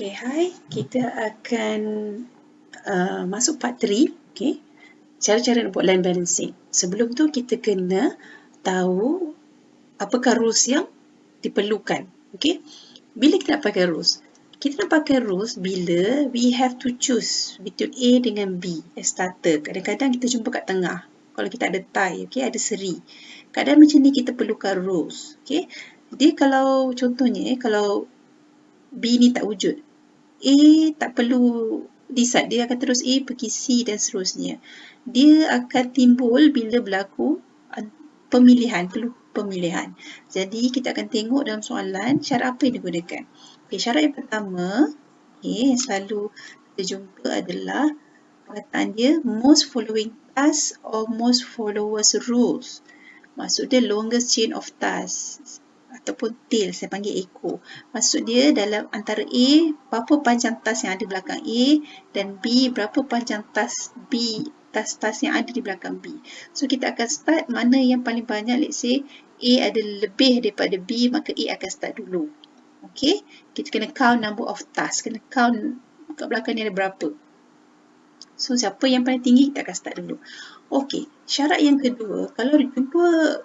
Okay, hai. Kita akan masuk part 3. Okay. Cara-cara nak buat line balancing. Sebelum tu kita kena tahu apakah rules yang diperlukan. Okay. Bila kita nak pakai rules? Kita nak pakai rules bila we have to choose between A dengan B as starter. Kadang-kadang kita jumpa kat tengah. Kalau kita ada tie, okay, ada seri. Kadang macam ni kita perlukan rules. Okay. Dia kalau contohnya, kalau B ni tak wujud, A tak perlu decide, dia akan terus A pergi C dan seterusnya. Dia akan timbul bila berlaku pemilihan, perlu pemilihan. Jadi kita akan tengok dalam soalan syarat apa yang digunakan. Okay, syarat yang pertama, okay, yang selalu kita jumpa adalah perkataan dia most following tasks or most followers rules. Maksud dia longest chain of tasks ataupun tail, saya panggil ekor. Maksud dia dalam antara A, berapa panjang task yang ada belakang A, dan B, berapa panjang task B, task-task yang ada di belakang B. So kita akan start mana yang paling banyak. Let's say A ada lebih daripada B, maka A akan start dulu. Okay, kita kena count number of tasks, kena count kat belakang ni ada berapa. So siapa yang paling tinggi, kita akan start dulu. Okay, syarat yang kedua, kalau jumpa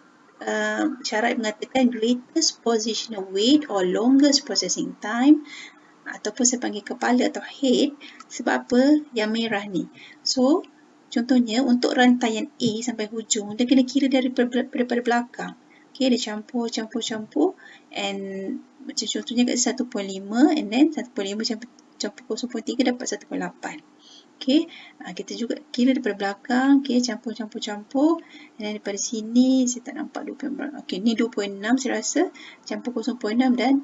syarat yang mengatakan greatest positional weight or longest processing time, ataupun saya panggil kepala atau head, sebab apa? Yang merah ni. So, contohnya untuk rantaian A sampai hujung, dia kena kira daripada belakang. Okay, dia campur, and macam contohnya kat 1.5, and then 1.5 campur 0.3 dapat 1.8. Okay, kita juga kira daripada belakang, okay, campur, dan daripada sini, saya tak nampak 2.6, okay, ni 2.6 saya rasa, campur 0.6 dan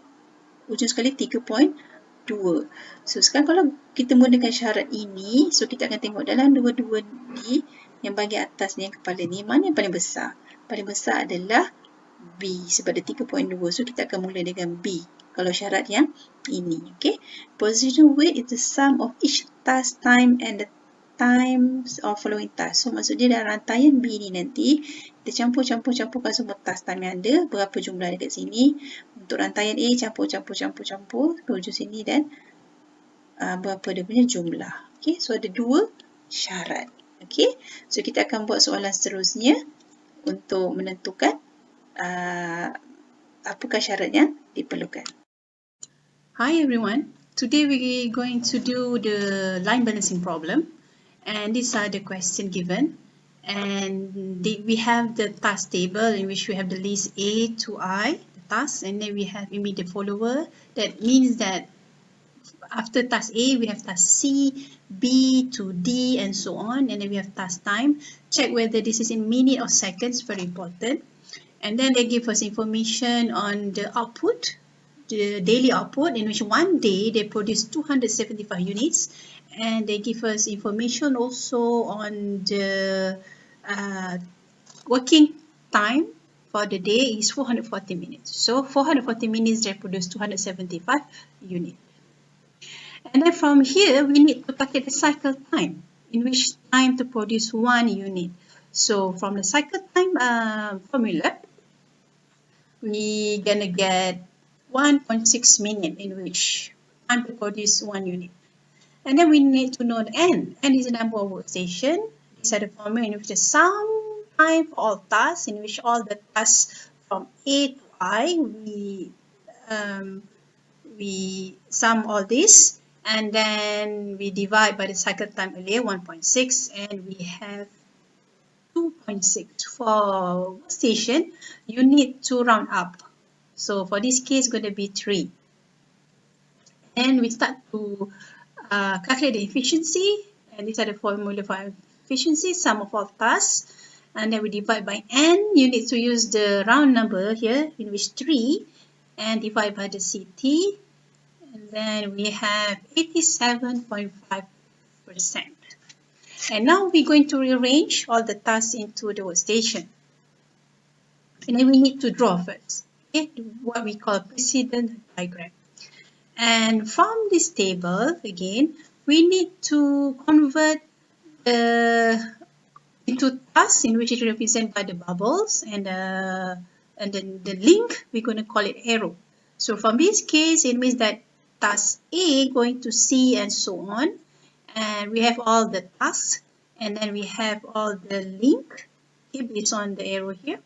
ujung sekali 3.2. So, sekarang kalau kita menggunakan syarat ini, so kita akan tengok dalam dua-dua ni, yang bahagian atas ni, yang kepala ni, mana yang paling besar? Paling besar adalah B, sebab dia 3.2, so kita akan mula dengan B. Kalau syarat yang ini, okay. Positional weight is the sum of each task time and the times of following task. So maksud dia dalam rantaian B ni nanti kita campurkan semua task time yang ada, berapa jumlah dekat sini. Untuk rantaian A campur ke hujung sini, dan berapa dia punya jumlah. Okay, so ada dua syarat. Okay, so kita akan buat soalan seterusnya untuk menentukan apakah syarat yang diperlukan. Hi everyone, today we're going to do the line balancing problem, and these are the question given, and we have the task table in which we have the list A to I, the task, and then we have immediate follower. That means that after task A we have task C, B to D and so on, and then we have task time. Check whether this is in minute or seconds, very important. And then they give us information on the output, the daily output, in which one day they produce 275 units, and they give us information also on the working time for the day is 440 minutes. So 440 minutes they produce 275 units. And then from here we need to calculate the cycle time, in which time to produce 1 unit. So from the cycle time formula, we gonna get 1.6 minutes in which time to produce 1 unit. And then we need to know the N. N is the number of workstation. These are the formula in which the sum time for all tasks, in which all the tasks from A to I, we sum all this, and then we divide by the cycle time earlier, 1.6, and we have 2.6. For workstation, you need to round up. So for this case, going to be 3. And we start to calculate the efficiency, and these are the formula for efficiency, sum of all tasks, and then we divide by N. You need to use the round number here, in which 3, and divide by the CT, and then we have 87.5%. And now we're going to rearrange all the tasks into the workstation. And then we need to draw first, okay, what we call precedence diagram. And from this table, again, we need to convert into tasks in which it represented by the bubbles, and then the link, we're going to call it arrow. So from this case, it means that task A going to C and so on. And we have all the tasks, and then we have all the link, okay, based on the arrow here.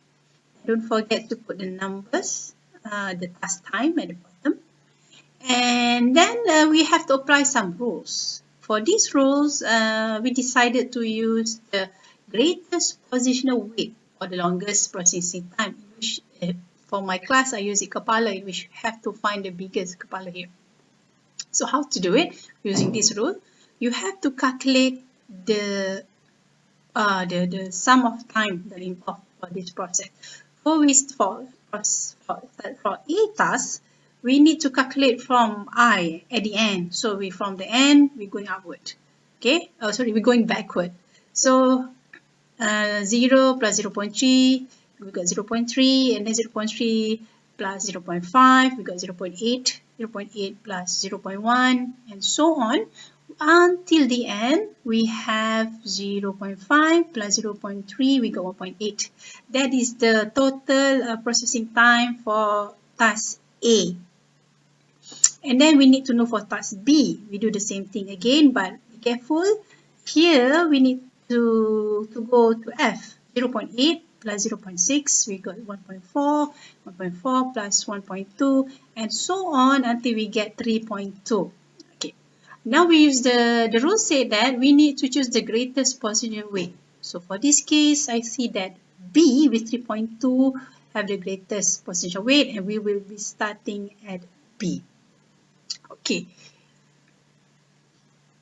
Don't forget to put the numbers, the task time at the bottom. And then we have to apply some rules. For these rules, we decided to use the greatest positional weight for the longest processing time, which for my class I use the kepala, in which we have to find the biggest kepala here. So how to do it using this rule? You have to calculate the sum of time that involved for this process. For A task, we need to calculate from I at the end. So from the end we're going upward. Okay. Oh, sorry, we're going backward. So 0 plus 0.3, we got 0.3, and then 0.3 plus 0.5, we got 0.8, 0.8 plus 0.1, and so on. Until the end, we have 0.5 plus 0.3, we got 1.8. That is the total processing time for task A. And then we need to know for task B. We do the same thing again, but be careful. Here, we need to go to F. 0.8 plus 0.6, we got 1.4, 1.4 plus 1.2, and so on until we get 3.2. Okay. Now we use the rule say that we need to choose the greatest positional weight. So for this case, I see that B with 3.2 have the greatest positional weight, and we will be starting at B. Okay.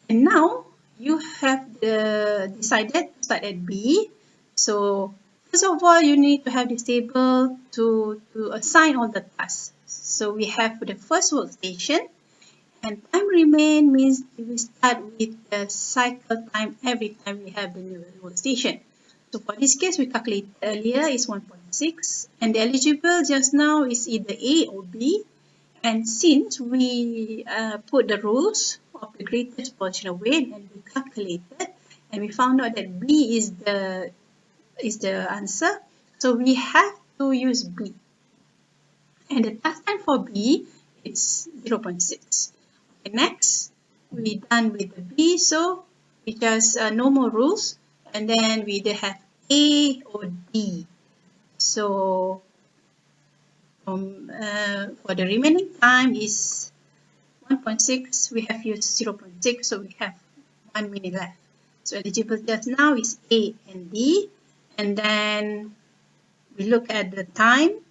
And now you have decided to start at B. So first of all, you need to have this table to assign all the tasks. So we have the first workstation, and time remain means we start with the cycle time every time we have the new workstation. So for this case, we calculated earlier is 1.6, and the eligible just now is either A or B. And since we put the rules of the greatest positional weight and we calculated, and we found out that B is the answer, so we have to use B. And the task time for B is 0.6. Okay, next, we're done with the B, so we just no more rules, and then we either have A or D. So for the remaining time is 1.6, we have used 0.6, so we have 1 minute left. So eligible just now is A and D, and then we look at the time.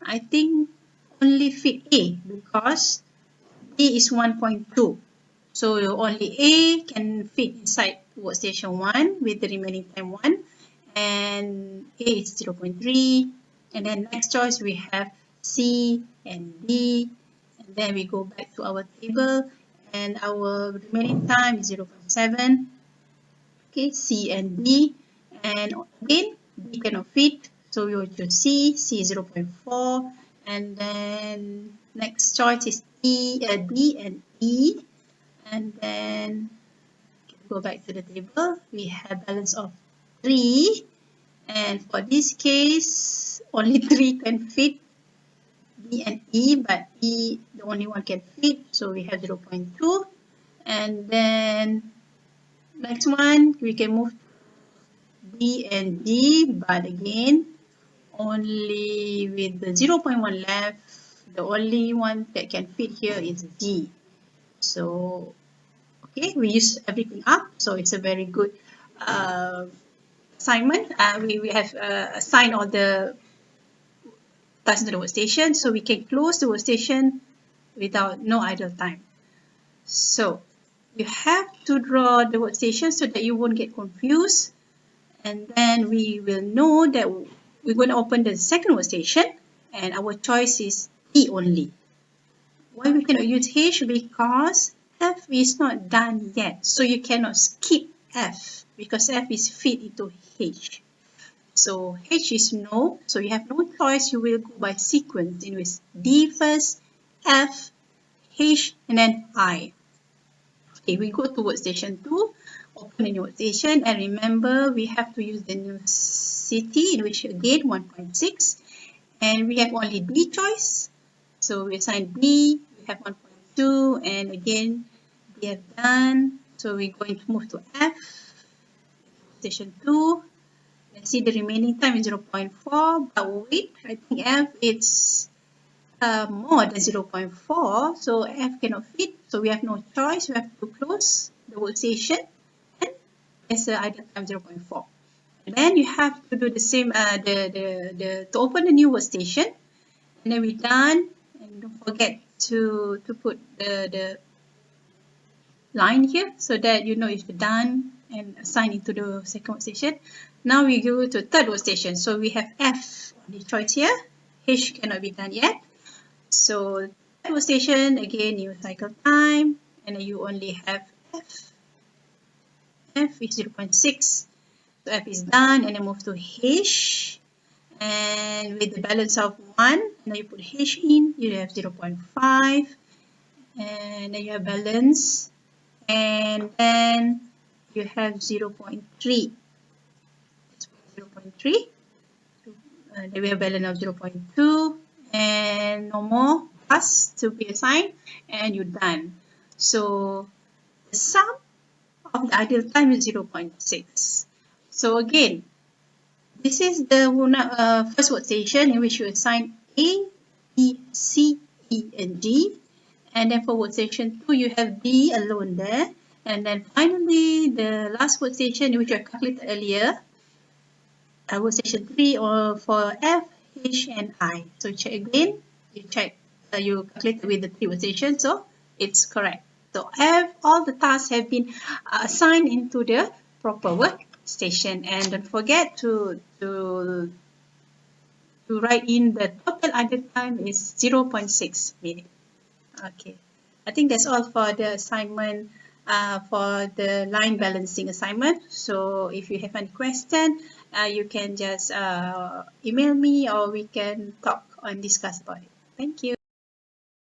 I think only fit A because B is 1.2. So only A can fit inside workstation 1 with the remaining time 1, and A is 0.3. And then next choice we have C and D, and then we go back to our table, and our remaining time is 0.7. Okay, C and D, and again B cannot fit, so we will choose C. C is 0.4, and then next choice is D and E, and then go back to the table. We have balance of 3. And for this case, only 3 can fit B and E, but E, the only one can fit, so we have 0.2. And then next one, we can move B and D, but again, only with the 0.1 left, the only one that can fit here is D. So, okay, we use everything up, so it's a very good assignment. We have assigned all the tasks to the workstation, so we can close the workstation without no idle time. So you have to draw the workstation so that you won't get confused, and then we will know that we're going to open the second workstation, and our choice is E only. Why we cannot use H? Because F is not done yet, so you cannot skip F because F is fit into H. So H is no, so you have no choice. You will go by sequence, in which D first, F, H, and then I. Okay, we go to workstation 2, open a new workstation, and remember we have to use the new city, in which again 1.6, and we have only D choice. So we assign B, we have 1.2, 2, and again we have done. So we're going to move to F, station 2. Let's see, the remaining time is 0.4, but wait, I think F it's more than 0.4, so F cannot fit, so we have no choice. We have to close the workstation and press the idle time 0.4. And then you have to do the same, to open the new workstation, and then we're done. And don't forget to put the line here so that you know if you're done and assign it to the second workstation. Now we go to third workstation. So we have F on the choice here. H cannot be done yet. So third workstation, again, you cycle time, and then you only have F. F is 0.6. So F is done, and then move to H. And with the balance of 1, now you put H in, you have 0.5. And then you have balance. And then you have 0.3. 0.3. Then we have balance of 0.2. And no more tasks to be assigned. And you're done. So the sum of the ideal time is 0.6. So again, this is the first workstation in which you assign A, B, C, E, and G. And then for workstation 2, you have D alone there. And then finally, the last workstation in which I calculated earlier, workstation 3 or for F, H, and I. So check again, you calculate with the 3 workstations, so it's correct. So all the tasks have been assigned into the proper workstation, and don't forget to write in the total idle time is 0.6 minutes. Okay, I think that's all for the assignment, for the line balancing assignment. So if you have any question, you can just email me, or we can talk and discuss about it. Thank you.